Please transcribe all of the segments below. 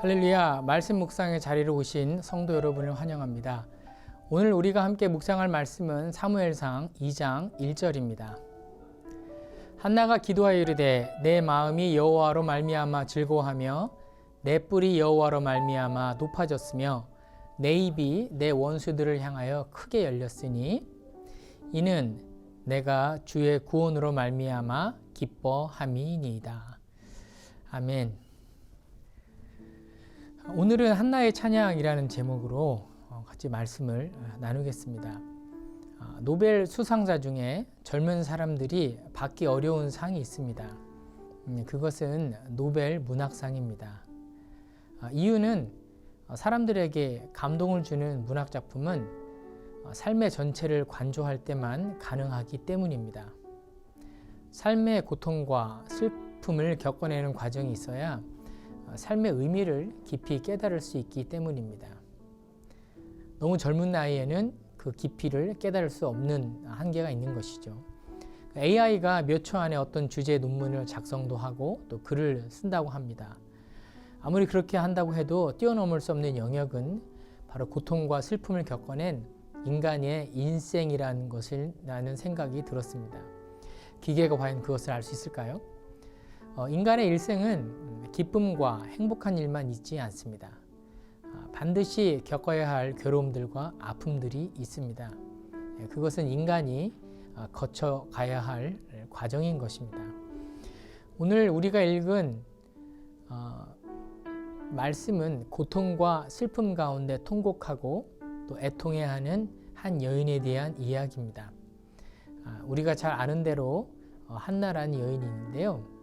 할렐루야, 말씀 묵상의 자리로 오신 성도 여러분을 환영합니다. 오늘 우리가 함께 묵상할 말씀은 사무엘상 2장 1절입니다. 한나가 기도하여 이르되 내 마음이 여호와로 말미암아 즐거워하며 내 뿔이 여호와로 말미암아 높아졌으며 내 입이 내 원수들을 향하여 크게 열렸으니 이는 내가 주의 구원으로 말미암아 기뻐함이니이다. 아멘. 오늘은 한나의 찬양이라는 제목으로 같이 말씀을 나누겠습니다. 노벨 수상자 중에 젊은 사람들이 받기 어려운 상이 있습니다. 그것은 노벨 문학상입니다. 이유는 사람들에게 감동을 주는 문학작품은 삶의 전체를 관조할 때만 가능하기 때문입니다. 삶의 고통과 슬픔을 겪어내는 과정이 있어야 삶의 의미를 깊이 깨달을 수 있기 때문입니다. 너무 젊은 나이에는 그 깊이를 깨달을 수 없는 한계가 있는 것이죠. AI가 몇 초 안에 어떤 주제의 논문을 작성도 하고 또 글을 쓴다고 합니다. 아무리 그렇게 한다고 해도 뛰어넘을 수 없는 영역은 바로 고통과 슬픔을 겪어낸 인간의 인생이라는 것이라는 생각이 들었습니다. 기계가 과연 그것을 알 수 있을까요? 인간의 일생은 기쁨과 행복한 일만 있지 않습니다. 반드시 겪어야 할 괴로움들과 아픔들이 있습니다. 그것은 인간이 거쳐가야 할 과정인 것입니다. 오늘 우리가 읽은 말씀은 고통과 슬픔 가운데 통곡하고 또 애통해야 하는 한 여인에 대한 이야기입니다. 우리가 잘 아는 대로 한나라는 여인이 있는데요.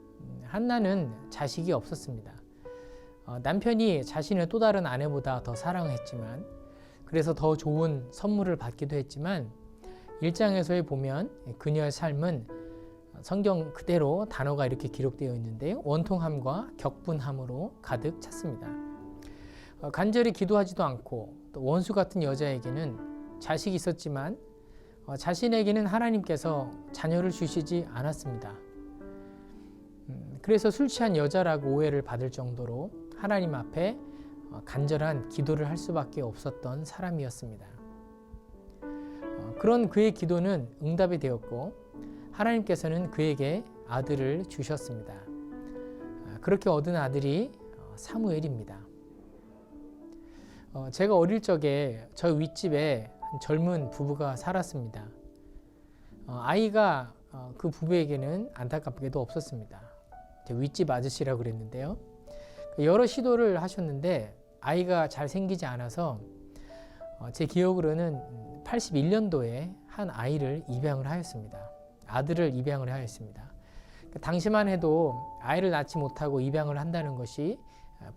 한나는 자식이 없었습니다. 남편이 자신의 또 다른 아내보다 더 사랑을 했지만 그래서 더 좋은 선물을 받기도 했지만 1장에서 보면 그녀의 삶은 성경 그대로 단어가 이렇게 기록되어 있는데요. 원통함과 격분함으로 가득 찼습니다. 간절히 기도하지도 않고 또 원수 같은 여자에게는 자식이 있었지만 자신에게는 하나님께서 자녀를 주시지 않았습니다. 그래서 술 취한 여자라고 오해를 받을 정도로 하나님 앞에 간절한 기도를 할 수밖에 없었던 사람이었습니다. 그런 그의 기도는 응답이 되었고 하나님께서는 그에게 아들을 주셨습니다. 그렇게 얻은 아들이 사무엘입니다. 제가 어릴 적에 저 윗집에 젊은 부부가 살았습니다. 아이가 그 부부에게는 안타깝게도 없었습니다. 윗집 아저씨라고 그랬는데요. 여러 시도를 하셨는데 아이가 잘 생기지 않아서 제 기억으로는 81년도에 한 아이를 입양을 하였습니다. 아들을 입양을 하였습니다. 당시만 해도 아이를 낳지 못하고 입양을 한다는 것이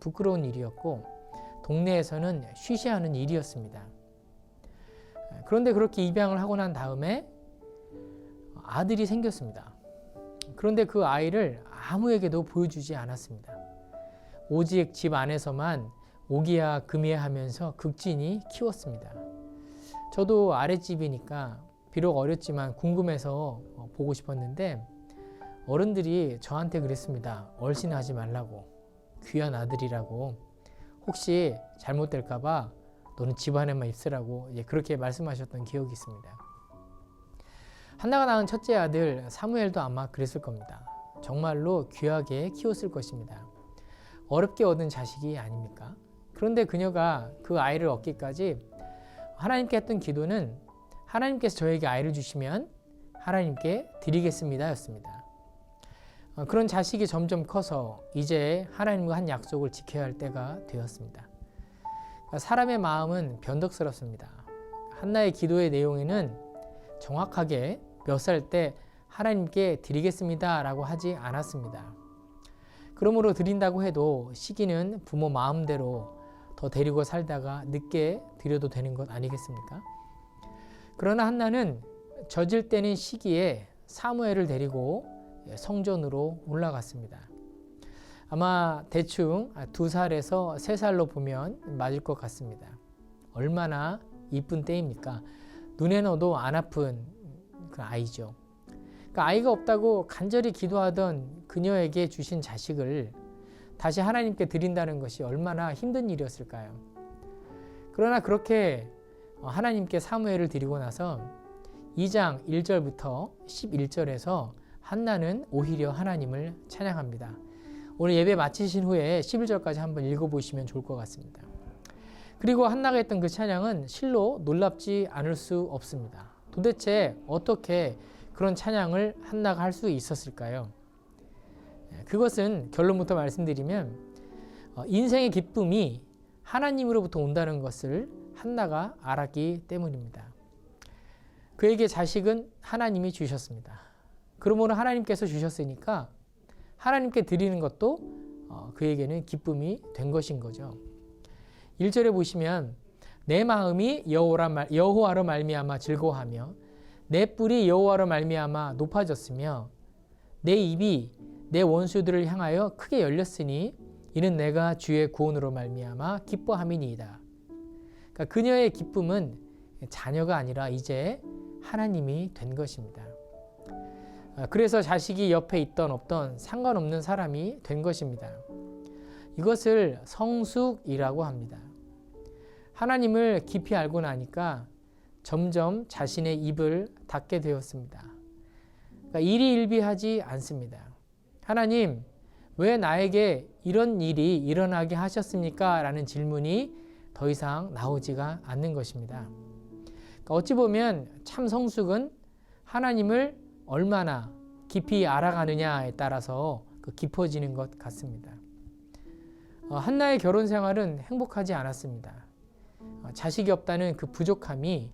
부끄러운 일이었고 동네에서는 쉬쉬하는 일이었습니다. 그런데 그렇게 입양을 하고 난 다음에 아들이 생겼습니다. 그런데 그 아이를 아무에게도 보여주지 않았습니다. 오직 집 안에서만 오기야 금이야 하면서 극진히 키웠습니다. 저도 아랫집이니까 비록 어렸지만 궁금해서 보고 싶었는데 어른들이 저한테 그랬습니다. 얼씬하지 말라고, 귀한 아들이라고, 혹시 잘못될까 봐 너는 집 안에만 있으라고 그렇게 말씀하셨던 기억이 있습니다. 한나가 낳은 첫째 아들 사무엘도 아마 그랬을 겁니다. 정말로 귀하게 키웠을 것입니다. 어렵게 얻은 자식이 아닙니까? 그런데 그녀가 그 아이를 얻기까지 하나님께 했던 기도는 하나님께서 저에게 아이를 주시면 하나님께 드리겠습니다 였습니다. 그런 자식이 점점 커서 이제 하나님과 한 약속을 지켜야 할 때가 되었습니다. 사람의 마음은 변덕스럽습니다. 한나의 기도의 내용에는 정확하게 몇 살 때 하나님께 드리겠습니다 라고 하지 않았습니다. 그러므로 드린다고 해도 시기는 부모 마음대로 더 데리고 살다가 늦게 드려도 되는 것 아니겠습니까? 그러나 한나는 젖을 때는 시기에 사무엘을 데리고 성전으로 올라갔습니다. 아마 대충 2살에서 3살로 보면 맞을 것 같습니다. 얼마나 이쁜 때입니까? 눈에 넣어도 안 아픈 그 아이죠. 그러니까 아이가 없다고 간절히 기도하던 그녀에게 주신 자식을 다시 하나님께 드린다는 것이 얼마나 힘든 일이었을까요? 그러나 그렇게 하나님께 사무엘을 드리고 나서 2장 1절부터 11절에서 한나는 오히려 하나님을 찬양합니다. 오늘 예배 마치신 후에 11절까지 한번 읽어보시면 좋을 것 같습니다. 그리고 한나가 했던 그 찬양은 실로 놀랍지 않을 수 없습니다. 도대체 어떻게 그런 찬양을 한나가 할 수 있었을까요? 그것은 결론부터 말씀드리면 인생의 기쁨이 하나님으로부터 온다는 것을 한나가 알았기 때문입니다. 그에게 자식은 하나님이 주셨습니다. 그러므로 하나님께서 주셨으니까 하나님께 드리는 것도 그에게는 기쁨이 된 것인 거죠. 1절에 보시면 내 마음이 여호와로 말미암아 즐거워하며 내 뿔이 여호와로 말미암아 높아졌으며 내 입이 내 원수들을 향하여 크게 열렸으니 이는 내가 주의 구원으로 말미암아 기뻐함이니이다. 그러니까 그녀의 기쁨은 자녀가 아니라 이제 하나님이 된 것입니다. 그래서 자식이 옆에 있던 없던 상관없는 사람이 된 것입니다. 이것을 성숙이라고 합니다. 하나님을 깊이 알고 나니까 점점 자신의 입을 닫게 되었습니다. 그러니까 일희일비하지 않습니다. 하나님, 왜 나에게 이런 일이 일어나게 하셨습니까? 라는 질문이 더 이상 나오지가 않는 것입니다. 그러니까 어찌 보면 참 성숙은 하나님을 얼마나 깊이 알아가느냐에 따라서 깊어지는 것 같습니다. 한나의 결혼 생활은 행복하지 않았습니다. 자식이 없다는 그 부족함이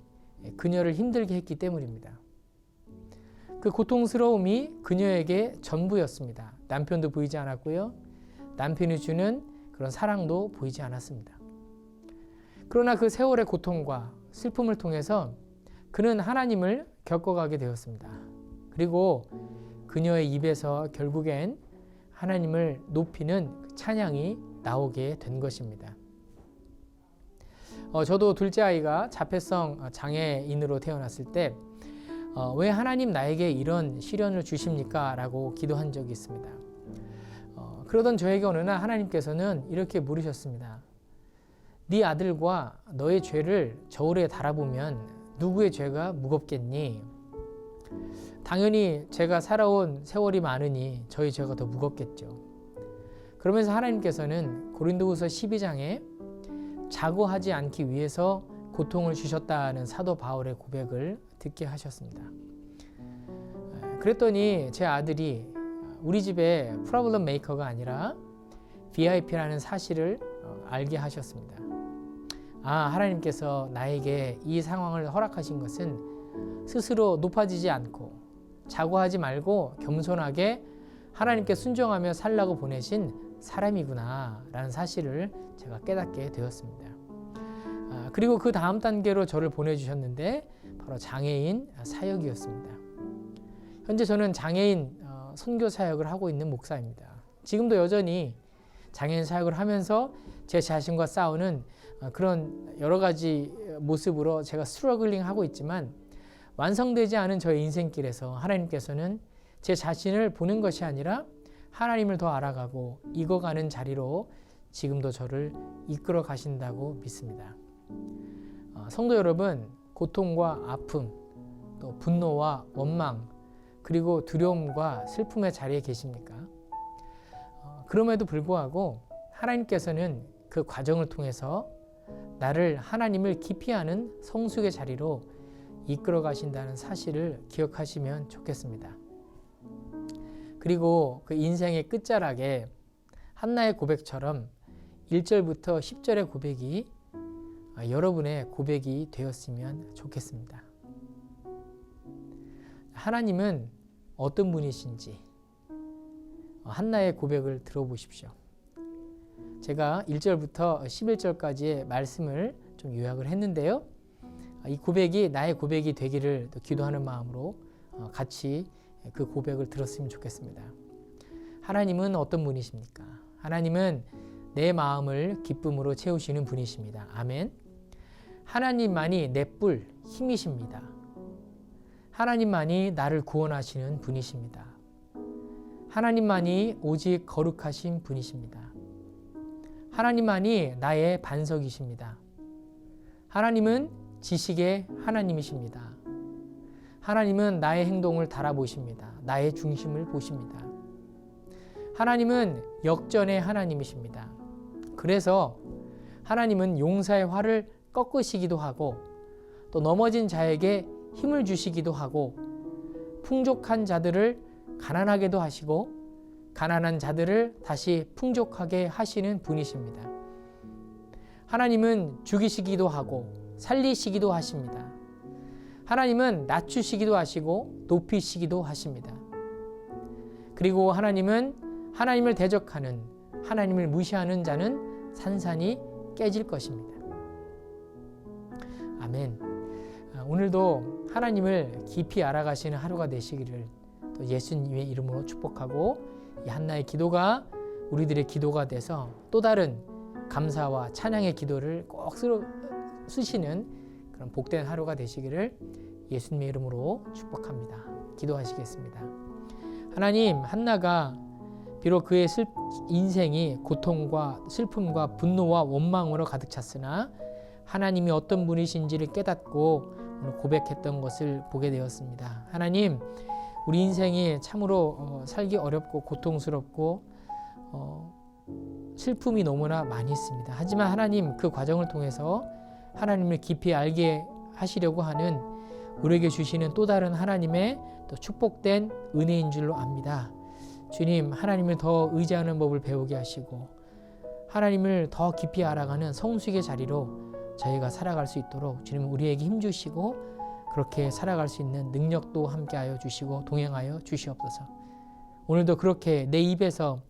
그녀를 힘들게 했기 때문입니다. 그 고통스러움이 그녀에게 전부였습니다. 남편도 보이지 않았고요. 남편이 주는 그런 사랑도 보이지 않았습니다. 그러나 그 세월의 고통과 슬픔을 통해서 그는 하나님을 겪어가게 되었습니다. 그리고 그녀의 입에서 결국엔 하나님을 높이는 찬양이 나오게 된 것입니다. 저도 둘째 아이가 자폐성 장애인으로 태어났을 때 왜 하나님 나에게 이런 시련을 주십니까? 라고 기도한 적이 있습니다. 그러던 저에게 어느 날 하나님께서는 이렇게 물으셨습니다. 네 아들과 너의 죄를 저울에 달아보면 누구의 죄가 무겁겠니? 당연히 제가 살아온 세월이 많으니 저희 죄가 더 무겁겠죠. 그러면서 하나님께서는 고린도후서 12장에 자고하지 않기 위해서 고통을 주셨다는 사도 바울의 고백을 듣게 하셨습니다. 그랬더니 제 아들이 우리 집에 프로블럼 메이커가 아니라 VIP라는 사실을 알게 하셨습니다. 하나님께서 나에게 이 상황을 허락하신 것은 스스로 높아지지 않고 자고하지 말고 겸손하게 하나님께 순종하며 살라고 보내신 사람이구나 라는 사실을 제가 깨닫게 되었습니다. 그리고 그 다음 단계로 저를 보내주셨는데 바로 장애인 사역이었습니다. 현재 저는 장애인 선교 사역을 하고 있는 목사입니다. 지금도 여전히 장애인 사역을 하면서 제 자신과 싸우는 그런 여러 가지 모습으로 제가 스트러글링 하고 있지만 완성되지 않은 저의 인생길에서 하나님께서는 제 자신을 보는 것이 아니라 하나님을 더 알아가고 익어가는 자리로 지금도 저를 이끌어 가신다고 믿습니다. 성도 여러분, 고통과 아픔, 또 분노와 원망, 그리고 두려움과 슬픔의 자리에 계십니까? 그럼에도 불구하고 하나님께서는 그 과정을 통해서 나를 하나님을 깊이 아는 성숙의 자리로 이끌어 가신다는 사실을 기억하시면 좋겠습니다. 그리고 그 인생의 끝자락에 한나의 고백처럼 1절부터 10절의 고백이 여러분의 고백이 되었으면 좋겠습니다. 하나님은 어떤 분이신지 한나의 고백을 들어보십시오. 제가 1절부터 11절까지의 말씀을 좀 요약을 했는데요. 이 고백이 나의 고백이 되기를 기도하는 마음으로 같이 그 고백을 들었으면 좋겠습니다. 하나님은 어떤 분이십니까? 하나님은 내 마음을 기쁨으로 채우시는 분이십니다. 아멘. 하나님만이 내 뿔, 힘이십니다. 하나님만이 나를 구원하시는 분이십니다. 하나님만이 오직 거룩하신 분이십니다. 하나님만이 나의 반석이십니다. 하나님은 지식의 하나님이십니다. 하나님은 나의 행동을 달아보십니다. 나의 중심을 보십니다. 하나님은 역전의 하나님이십니다. 그래서 하나님은 용사의 활을 꺾으시기도 하고 또 넘어진 자에게 힘을 주시기도 하고 풍족한 자들을 가난하게도 하시고 가난한 자들을 다시 풍족하게 하시는 분이십니다. 하나님은 죽이시기도 하고 살리시기도 하십니다. 하나님은 낮추시기도 하시고 높이시기도 하십니다. 그리고 하나님은 하나님을 대적하는, 하나님을 무시하는 자는 산산이 깨질 것입니다. 아멘. 오늘도 하나님을 깊이 알아가시는 하루가 되시기를 또 예수님의 이름으로 축복하고, 이 한나의 기도가 우리들의 기도가 돼서 또 다른 감사와 찬양의 기도를 꼭 쓰시는 그런 복된 하루가 되시기를 예수님의 이름으로 축복합니다. 기도하시겠습니다. 하나님, 한나가 비록 그의 인생이 고통과 슬픔과 분노와 원망으로 가득 찼으나 하나님이 어떤 분이신지를 깨닫고 오늘 고백했던 것을 보게 되었습니다. 하나님, 우리 인생이 참으로 살기 어렵고 고통스럽고 슬픔이 너무나 많이 있습니다. 하지만 하나님, 그 과정을 통해서 하나님을 깊이 알게 하시려고 하는 우리에게 주시는 또 다른 하나님의 또 축복된 은혜인 줄로 압니다. 주님, 하나님을 더 의지하는 법을 배우게 하시고 하나님을 더 깊이 알아가는 성숙의 자리로 저희가 살아갈 수 있도록 주님 우리에게 힘주시고 그렇게 살아갈 수 있는 능력도 함께하여 주시고 동행하여 주시옵소서. 오늘도 그렇게 내 입에서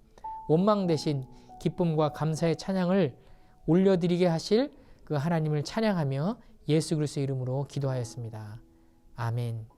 원망 대신 기쁨과 감사의 찬양을 올려드리게 하실 그 하나님을 찬양하며 예수 그리스도의 이름으로 기도하였습니다. 아멘.